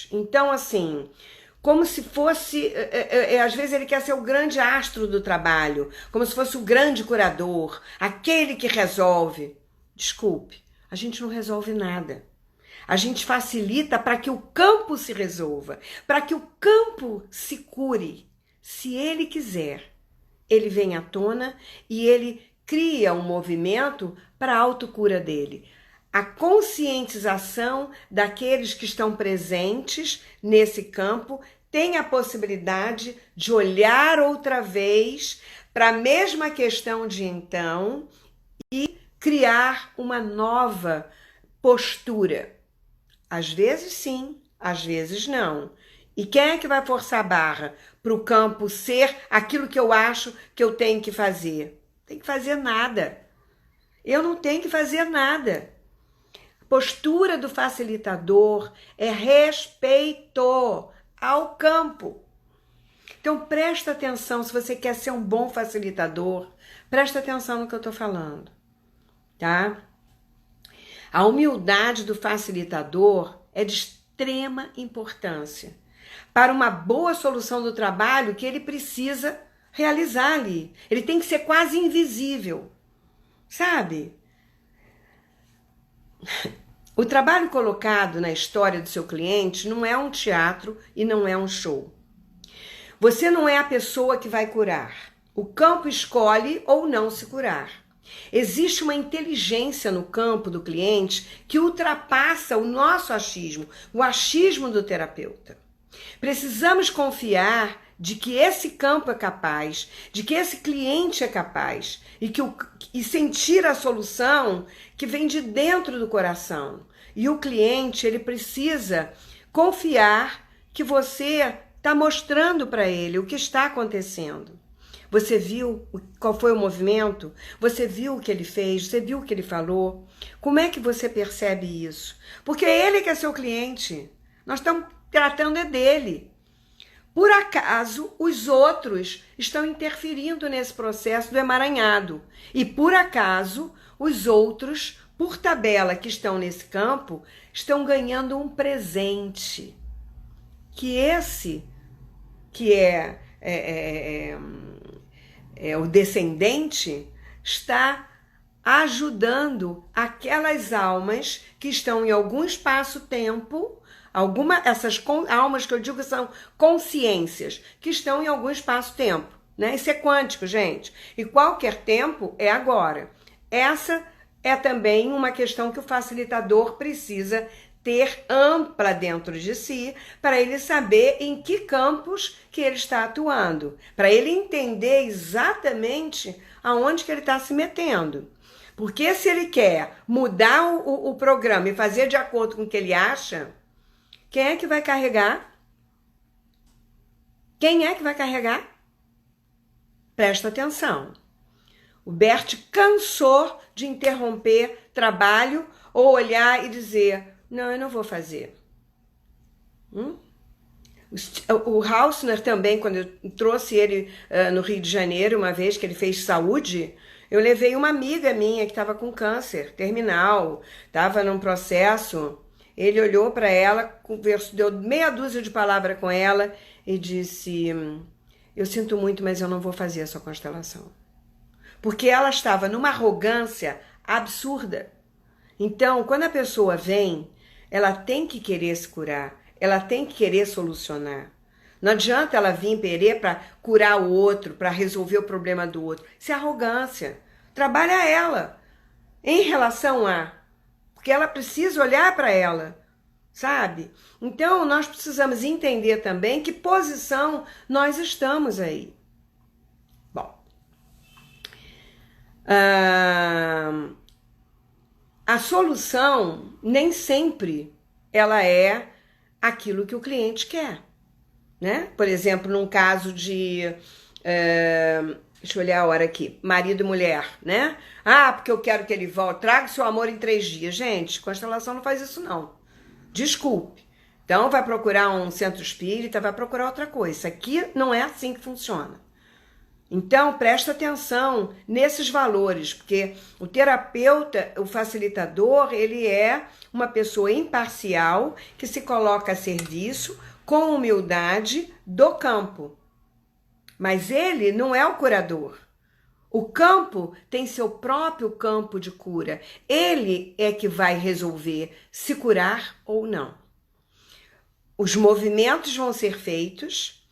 Então, assim, como se fosse, às vezes ele quer ser o grande astro do trabalho, como se fosse o grande curador, aquele que resolve. Desculpe, a gente não resolve nada. A gente facilita para que o campo se resolva, para que o campo se cure. Se ele quiser, ele vem à tona e ele cria um movimento para a autocura dele. A conscientização daqueles que estão presentes nesse campo tem a possibilidade de olhar outra vez para a mesma questão de então e criar uma nova postura. Às vezes sim, às vezes não. E quem é que vai forçar a barra para o campo ser aquilo que eu acho que eu tenho que fazer? Não tem que fazer nada. Eu não tenho que fazer nada. A postura do facilitador é respeito ao campo. Então presta atenção, se você quer ser um bom facilitador, presta atenção no que eu estou falando, tá? A humildade do facilitador é de extrema importância para uma boa solução do trabalho que ele precisa realizar ali. Ele tem que ser quase invisível, sabe? O trabalho colocado na história do seu cliente não é um teatro e não é um show. Você não é a pessoa que vai curar. O campo escolhe ou não se curar. Existe uma inteligência no campo do cliente que ultrapassa o nosso achismo, o achismo do terapeuta. Precisamos confiar de que esse campo é capaz, de que esse cliente é capaz e sentir a solução que vem de dentro do coração. E o cliente, ele precisa confiar que você está mostrando para ele o que está acontecendo. Você viu qual foi o movimento? Você viu o que ele fez? Você viu o que ele falou? Como é que você percebe isso? Porque é ele que é seu cliente. Nós estamos tratando dele. Por acaso, os outros estão interferindo nesse processo do emaranhado. E por acaso, os outros, por tabela que estão nesse campo, estão ganhando um presente. Que esse, que é o descendente, está ajudando aquelas almas que estão em algum espaço-tempo, essas almas que eu digo são consciências, que estão em algum espaço-tempo, né? Isso é quântico, gente. E qualquer tempo é agora. Essa é também uma questão que o facilitador precisa ter ampla dentro de si, para ele saber em que campos que ele está atuando, para ele entender exatamente aonde que ele está se metendo. Porque se ele quer mudar o programa e fazer de acordo com o que ele acha, quem é que vai carregar? Quem é que vai carregar? Presta atenção. O Bert cansou de interromper trabalho ou olhar e dizer: não, eu não vou fazer. O Hausner também, quando eu trouxe ele no Rio de Janeiro, uma vez que ele fez saúde, eu levei uma amiga minha que estava com câncer terminal, estava num processo. Ele olhou para ela, conversou, deu meia dúzia de palavras com ela e disse: eu sinto muito, mas eu não vou fazer a sua constelação. Porque ela estava numa arrogância absurda. Então, quando a pessoa vem, ela tem que querer se curar, ela tem que querer solucionar. Não adianta ela vir querer para curar o outro, para resolver o problema do outro. Isso é arrogância. Trabalha ela em relação a... Porque ela precisa olhar para ela, sabe? Então, nós precisamos entender também que posição nós estamos aí. Bom, a solução nem sempre ela é aquilo que o cliente quer, né? Por exemplo, num caso de... deixa eu olhar a hora aqui. Marido e mulher, né? Ah, porque eu quero que ele volte. Traga seu amor em 3 dias. Gente, constelação não faz isso, não. Desculpe. Então, vai procurar um centro espírita, vai procurar outra coisa. Isso aqui não é assim que funciona. Então, presta atenção nesses valores, porque o terapeuta, o facilitador, ele é uma pessoa imparcial que se coloca a serviço com humildade do campo. Mas ele não é o curador. O campo tem seu próprio campo de cura. Ele é que vai resolver se curar ou não. Os movimentos vão ser feitos,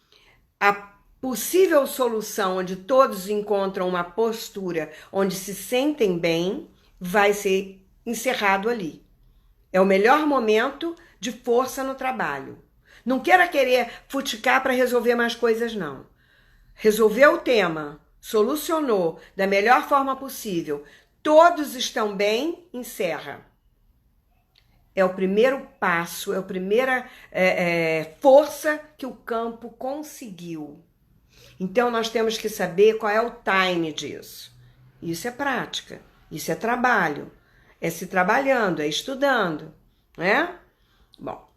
a possível solução onde todos encontram uma postura onde se sentem bem vai ser encerrado ali. É o melhor momento de força no trabalho. Não queira querer futicar para resolver mais coisas, não. Resolveu o tema, solucionou da melhor forma possível, todos estão bem, encerra. É o primeiro passo, é a primeira força que o campo conseguiu. Então, nós temos que saber qual é o time disso. Isso é prática, isso é trabalho, é se trabalhando, é estudando, né? Bom,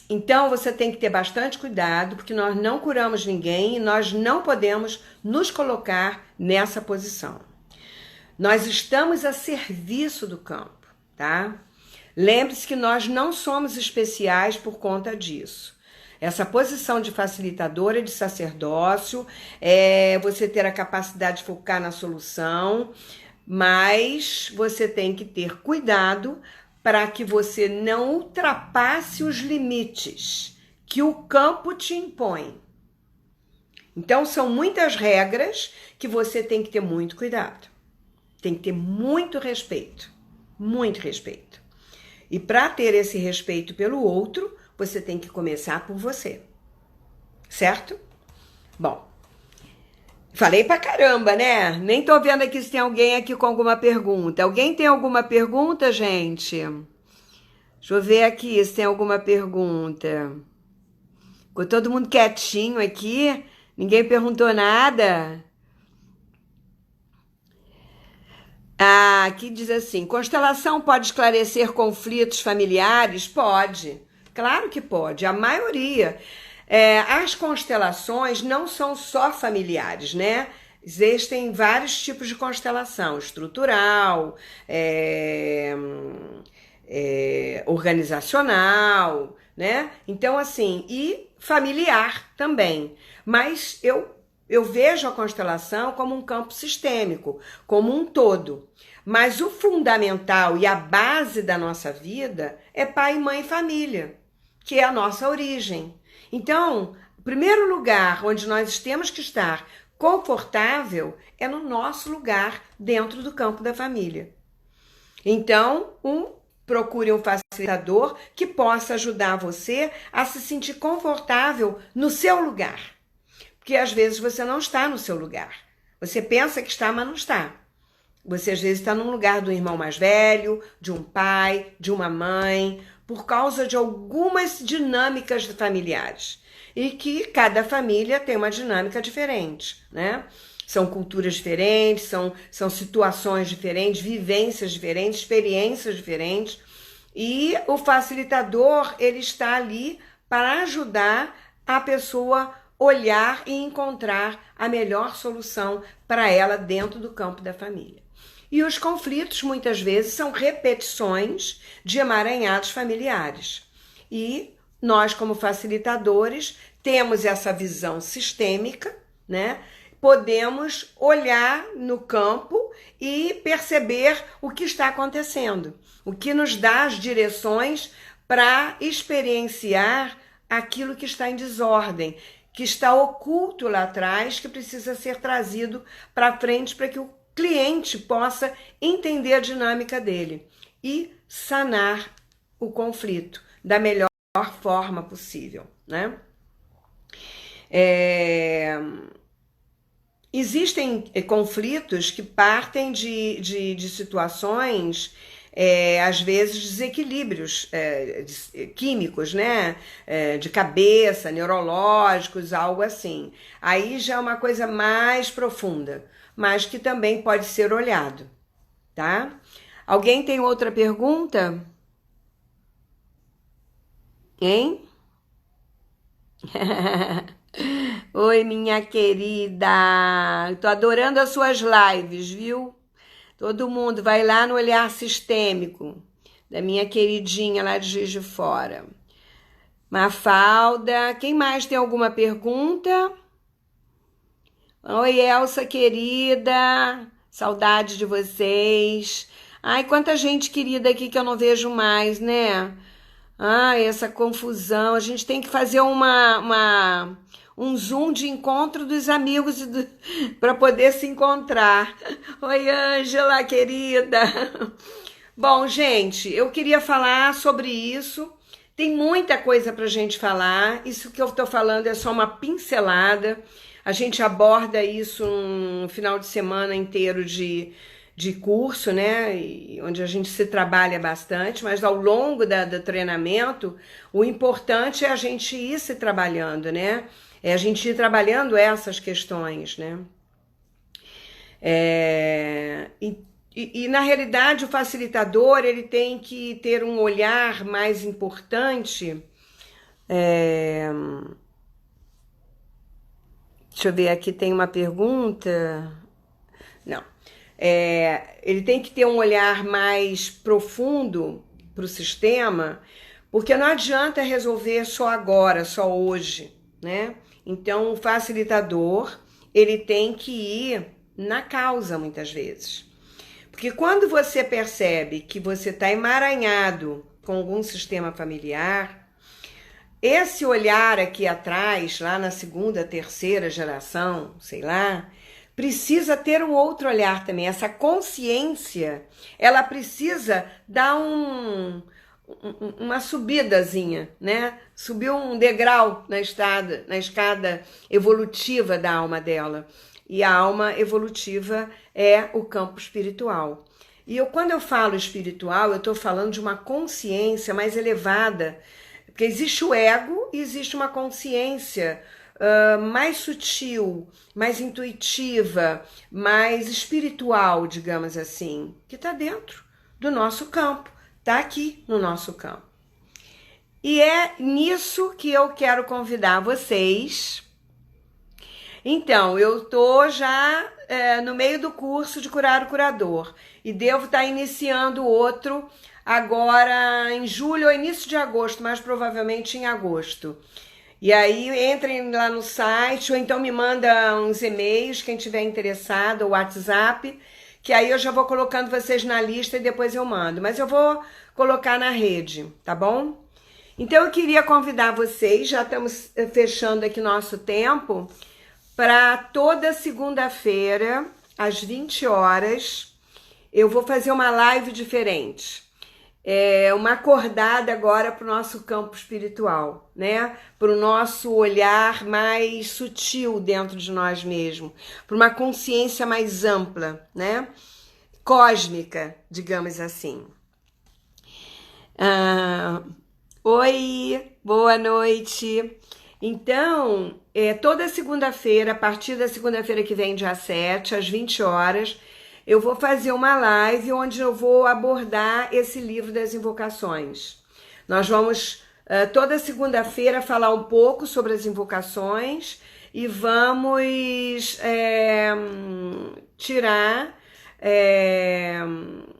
então você tem que ter bastante cuidado, porque nós não curamos ninguém e nós não podemos nos colocar nessa posição. Nós estamos a serviço do campo, tá? Lembre-se que nós não somos especiais por conta disso. Essa posição de facilitadora, de sacerdócio, é você ter a capacidade de focar na solução, mas você tem que ter cuidado para que você não ultrapasse os limites que o campo te impõe. Então, são muitas regras que você tem que ter muito cuidado. Tem que ter muito respeito, muito respeito. E para ter esse respeito pelo outro, você tem que começar por você, certo? Bom, falei pra caramba, né? Nem tô vendo aqui se tem alguém aqui com alguma pergunta. Alguém tem alguma pergunta, gente? Deixa eu ver aqui se tem alguma pergunta. Ficou todo mundo quietinho aqui, ninguém perguntou nada. Aqui diz assim, constelação pode esclarecer conflitos familiares? Pode, claro que pode, a maioria. As constelações não são só familiares, né? Existem vários tipos de constelação, estrutural, organizacional, né? Então, assim, e familiar também. Mas eu vejo a constelação como um campo sistêmico, como um todo. Mas o fundamental e a base da nossa vida é pai, mãe e família, que é a nossa origem. Então, o primeiro lugar onde nós temos que estar confortável é no nosso lugar dentro do campo da família. Então, procure um facilitador que possa ajudar você a se sentir confortável no seu lugar. Porque às vezes você não está no seu lugar. Você pensa que está, mas não está. Você às vezes está num lugar do irmão mais velho, de um pai, de uma mãe, por causa de algumas dinâmicas familiares. E que cada família tem uma dinâmica diferente, né? São culturas diferentes, são situações diferentes, vivências diferentes, experiências diferentes. E o facilitador, ele está ali para ajudar a pessoa olhar e encontrar a melhor solução para ela dentro do campo da família. E os conflitos, muitas vezes, são repetições de emaranhados familiares. E nós, como facilitadores, temos essa visão sistêmica, né? Podemos olhar no campo e perceber o que está acontecendo, o que nos dá as direções para experienciar aquilo que está em desordem, que está oculto lá atrás, que precisa ser trazido para frente para que o cliente possa entender a dinâmica dele e sanar o conflito da melhor forma possível, né? Existem conflitos que partem de situações, às vezes, desequilíbrios químicos, né? De cabeça, neurológicos, algo assim. Aí já é uma coisa mais profunda, mas que também pode ser olhado, tá? Alguém tem outra pergunta? Hein? Oi, minha querida. Tô adorando as suas lives, viu? Todo mundo vai lá no Olhar Sistêmico, da minha queridinha lá de Juiz de Fora. Mafalda. Quem mais tem alguma pergunta? Oi, Elsa, querida. Saudade de vocês. Ai, quanta gente querida aqui que eu não vejo mais, né? Ai, essa confusão. A gente tem que fazer um Zoom de encontro dos amigos para poder se encontrar. Oi, Ângela, querida. Bom, gente, eu queria falar sobre isso, Tem muita coisa para a gente falar, isso que eu estou falando é só uma pincelada, a gente aborda isso um final de semana inteiro de curso, né, onde a gente se trabalha bastante, mas ao longo do treinamento, o importante é a gente ir se trabalhando, né, é a gente ir trabalhando essas questões, né. E na realidade o facilitador ele tem que ter um olhar mais importante. Deixa eu ver, aqui tem uma pergunta. Não. Ele tem que ter um olhar mais profundo para o sistema, porque não adianta resolver só agora, só hoje, né? Então o facilitador ele tem que ir na causa muitas vezes. Porque quando você percebe que você está emaranhado com algum sistema familiar, esse olhar aqui atrás, lá na segunda, terceira geração, sei lá, precisa ter um outro olhar também. Essa consciência, ela precisa dar uma subidazinha, né? Subir um degrau na escada evolutiva da alma dela. E a alma evolutiva é o campo espiritual. E quando eu falo espiritual, eu estou falando de uma consciência mais elevada, porque existe o ego e existe uma consciência mais sutil, mais intuitiva, mais espiritual, digamos assim, que está dentro do nosso campo, está aqui no nosso campo. E é nisso que eu quero convidar vocês. Então, eu estou já no meio do curso de Curar o Curador e devo estar iniciando outro agora em julho ou início de agosto, mais provavelmente em agosto. E aí entrem lá no site ou então me manda uns e-mails, quem tiver interessado, ou WhatsApp, que aí eu já vou colocando vocês na lista e depois eu mando. Mas eu vou colocar na rede, tá bom? Então eu queria convidar vocês, já estamos fechando aqui nosso tempo, para toda segunda-feira, às 20 horas, eu vou fazer uma live diferente. Uma acordada agora para o nosso campo espiritual, né? Para o nosso olhar mais sutil dentro de nós mesmos, para uma consciência mais ampla, né? Cósmica, digamos assim. Oi, boa noite. Então, toda segunda-feira, a partir da segunda-feira que vem, dia 7, às 20 horas, eu vou fazer uma live onde eu vou abordar esse livro das invocações. Nós vamos, toda segunda-feira, falar um pouco sobre as invocações e vamos tirar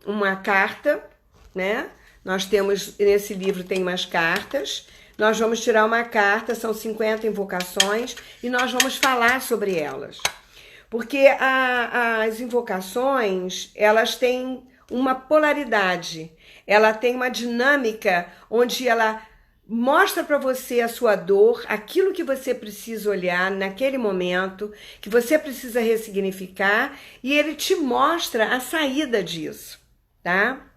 uma carta, né? Nós temos, nesse livro tem umas cartas. Nós vamos tirar uma carta, são 50 invocações, e nós vamos falar sobre elas. Porque as invocações, elas têm uma polaridade, ela tem uma dinâmica onde ela mostra para você a sua dor, aquilo que você precisa olhar naquele momento, que você precisa ressignificar, e ele te mostra a saída disso, tá?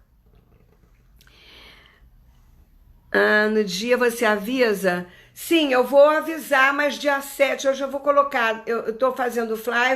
No dia você avisa? Sim, eu vou avisar, mas dia 7 eu já vou colocar, eu tô fazendo o fly,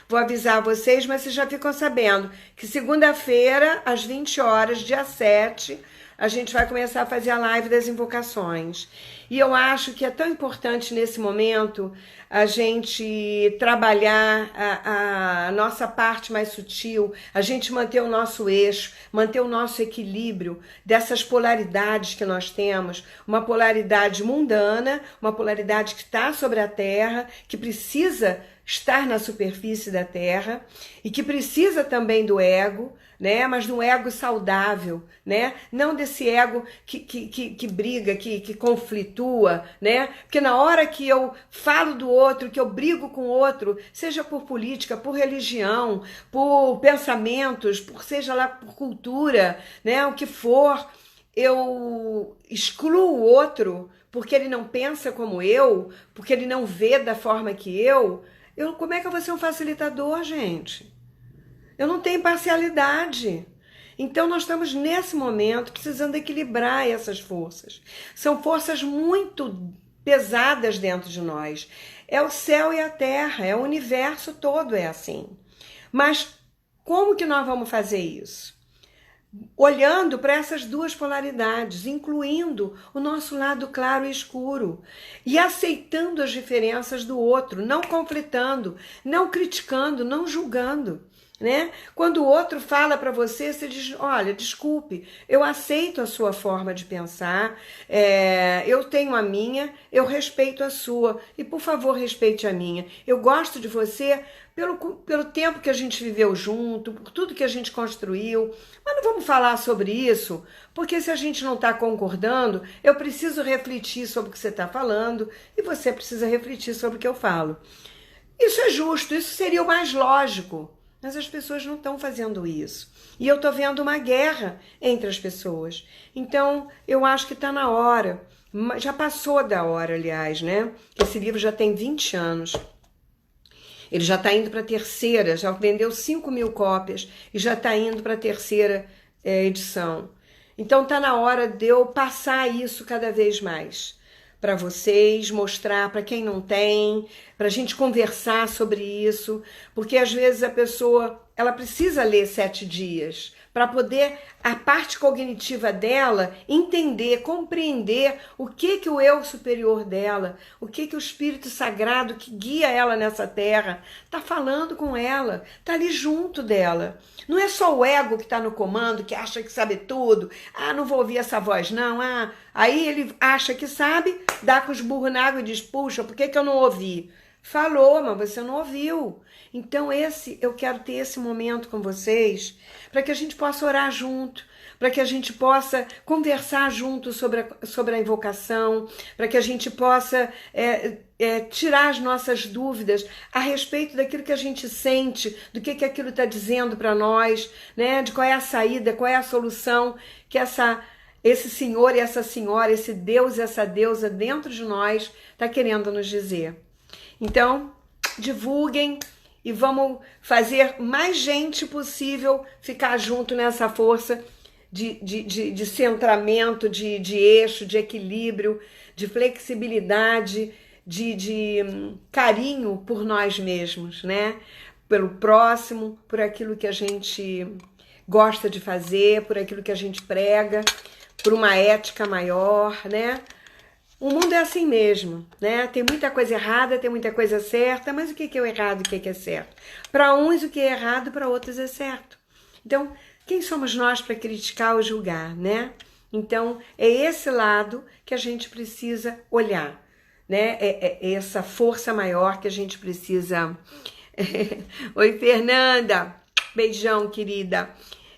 vou avisar vocês, mas vocês já ficam sabendo que segunda-feira, às 20 horas, dia 7, a gente vai começar a fazer a live das invocações. E eu acho que é tão importante nesse momento a gente trabalhar a nossa parte mais sutil, a gente manter o nosso eixo, manter o nosso equilíbrio dessas polaridades que nós temos, uma polaridade mundana, uma polaridade que está sobre a Terra, que precisa estar na superfície da Terra e que precisa também do ego, né? Mas de um ego saudável, né? Não desse ego que briga, que conflitua, né? Porque na hora que eu falo do outro, que eu brigo com o outro, seja por política, por religião, por pensamentos, seja lá por cultura, né? O que for, eu excluo o outro porque ele não pensa como eu, porque ele não vê da forma que como é que eu vou ser um facilitador, gente? Eu não tenho imparcialidade. Então nós estamos nesse momento precisando equilibrar essas forças. São forças muito pesadas dentro de nós. É o céu e a terra, é o universo todo é assim. Mas como que nós vamos fazer isso? Olhando para essas duas polaridades, incluindo o nosso lado claro e escuro, e aceitando as diferenças do outro, não conflitando, não criticando, não julgando, né? Quando o outro fala para você, você diz, olha, desculpe, eu aceito a sua forma de pensar, eu tenho a minha, eu respeito a sua, e por favor respeite a minha. Eu gosto de você pelo tempo que a gente viveu junto, por tudo que a gente construiu, mas não vamos falar sobre isso, porque se a gente não está concordando, eu preciso refletir sobre o que você está falando, e você precisa refletir sobre o que eu falo. Isso é justo, isso seria o mais lógico. Mas as pessoas não estão fazendo isso. E eu estou vendo uma guerra entre as pessoas. Então, eu acho que está na hora. Já passou da hora, aliás, né? Esse livro já tem 20 anos. Ele já está indo para a terceira, já vendeu 5.000 cópias e já está indo para a terceira edição. Então, está na hora de eu passar isso cada vez mais para vocês, mostrar para quem não tem, para a gente conversar sobre isso, porque às vezes a pessoa ela precisa ler 7 dias para poder a parte cognitiva dela entender, compreender o que o eu superior dela, o que o Espírito Sagrado que guia ela nessa terra está falando com ela, está ali junto dela. Não é só o ego que está no comando, que acha que sabe tudo. Ah, não vou ouvir essa voz, não. Ah, aí ele acha que sabe, dá com os burros na água e diz, puxa, por que eu não ouvi? Falou, mas você não ouviu. Então eu quero ter esse momento com vocês para que a gente possa orar junto, para que a gente possa conversar junto sobre a invocação, para que a gente possa tirar as nossas dúvidas a respeito daquilo que a gente sente, do que aquilo está dizendo para nós, né? De qual é a saída, qual é a solução que esse senhor e essa senhora, esse Deus e essa deusa dentro de nós está querendo nos dizer. Então, divulguem e vamos fazer mais gente possível ficar junto nessa força de centramento, de eixo, de equilíbrio, de flexibilidade, de carinho por nós mesmos, né? Pelo próximo, por aquilo que a gente gosta de fazer, por aquilo que a gente prega, por uma ética maior, né? O mundo é assim mesmo, né? Tem muita coisa errada, tem muita coisa certa, mas o que é o errado e o que é certo? Para uns o que é errado, para outros é certo. Então, quem somos nós para criticar ou julgar, né? Então, é esse lado que a gente precisa olhar, né? É essa força maior que a gente precisa... Oi, Fernanda! Beijão, querida!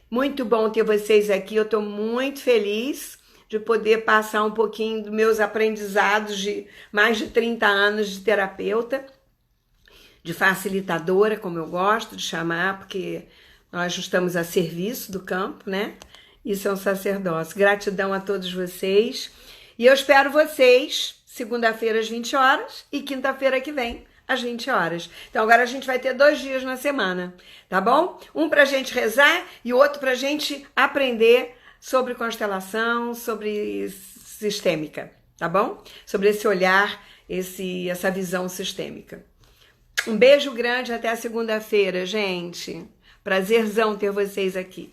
Muito bom ter vocês aqui, eu estou muito feliz de poder passar um pouquinho dos meus aprendizados de mais de 30 anos de terapeuta, de facilitadora, como eu gosto de chamar, porque nós estamos a serviço do campo, né? Isso é um sacerdócio. Gratidão a todos vocês. E eu espero vocês segunda-feira às 20 horas e quinta-feira que vem às 20 horas. Então agora a gente vai ter 2 dias na semana, tá bom? Um pra gente rezar e o outro pra gente aprender sobre constelação, sobre sistêmica, tá bom? Sobre esse olhar, essa visão sistêmica. Um beijo grande, até a segunda-feira, gente. Prazerzão ter vocês aqui.